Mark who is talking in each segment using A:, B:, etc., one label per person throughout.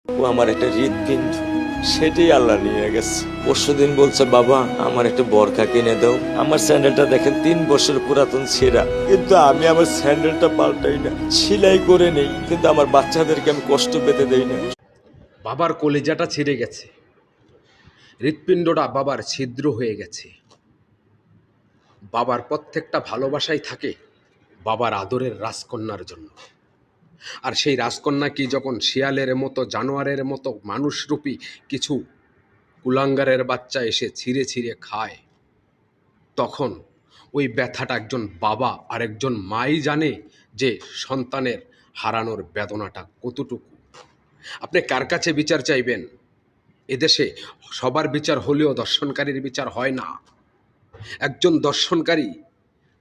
A: ও আমার একটা হৃৎপিণ্ড, সেটাই আল্লাহ নিয়ে গেছে। পরশুদিন বলছে, বাবা আমার একটা বরখা কিনে দাও। আমার স্যান্ডেলটা দেখেন 3 বছর পুরাতন ছেঁড়া, কিন্তু আমি আমার স্যান্ডেলটা পাল্টাই না, সেলাই করে নেই, কিন্তু আমার বাচ্চাদেরকে আমি কষ্ট পেতে দেই না।
B: বাবার কলিজাটা ছিঁড়ে গেছে, হৃৎপিণ্ডটা বাবার ছিদ্র হয়ে গেছে। বাবার প্রত্যেকটা ভালোবাসাই থাকে বাবার আদরের রাজকন্যার জন্য। আর সেই রাজকন্যা কি যখন শিয়ালের মতো, জানোয়ারের মতো মানুষরূপী কিছু কুলাঙ্গারের বাচ্চা এসে ছিঁড়ে ছিঁড়ে খায়, তখন ওই ব্যথাটা একজন বাবা আর একজন মাই জানে যে সন্তানের হারানোর বেদনাটা কতটুকু। আপনি কার কাছে বিচার চাইবেন? এদেশে সবার বিচার হলেও দর্শনকারীর বিচার হয় না। একজন দর্শনকারী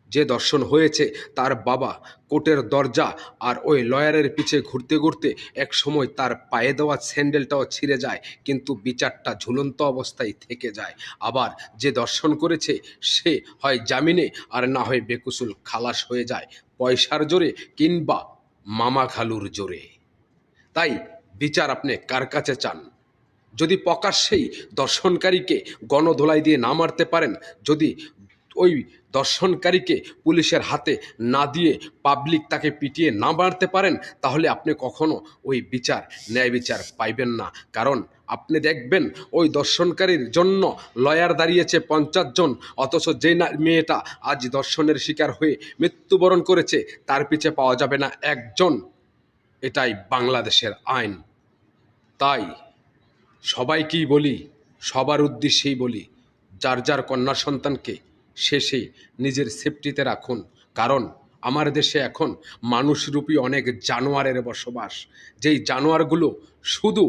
B: যে দর্শন হয়েছে, তার বাবা কোর্টের দরজা আর ওই লয়ারের পিছে ঘুরতে ঘুরতে এক সময় তার পায়ে দেওয়া স্যান্ডেলটাও ছিঁড়ে যায়, কিন্তু বিচারটা ঝুলন্ত অবস্থায় থেকে যায়। আবার যে দর্শন করেছে সে হয় জামিনে আর না হয় বেকসুর খালাস হয়ে যায়, পয়সার জোরে কিংবা মামা খালুর জোরে। তাই বিচার আপনি কার কাছে চান? যদি প্রকাশ্যেই দর্শনকারীকে গণধোলাই দিয়ে না মারতে পারেন, যদি ওই দর্শনকারীকে পুলিশের হাতে না দিয়ে পাবলিক তাকে পিটিয়ে না মারতে পারেন, তাহলে আপনি কখনো ওই বিচার, ন্যায় বিচার পাইবেন না। কারণ আপনি দেখবেন ওই দর্শনকারীর জন্য লয়ার দাঁড়িয়েছে 50 জন, অথচ যে মেয়েটা আজ দর্শনের শিকার হয়ে মৃত্যুবরণ করেছে তার পিছে পাওয়া যাবে না একজন। এটাই বাংলাদেশের আইন। তাই সবাইকেই বলি, সবার উদ্দেশ্যেই বলি, যার যার কন্যা সন্তানকে শেষে নিজের সেফটিতে রাখুন। কারণ আমার দেশে এখন মানুষরূপী অনেক জানোয়ারের বসবাস, যেই জানোয়ারগুলো শুধু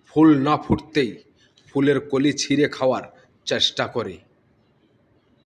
B: ফুল না ফুটতেই ফুলের কলি ছিঁড়ে খাওয়ার চেষ্টা করে।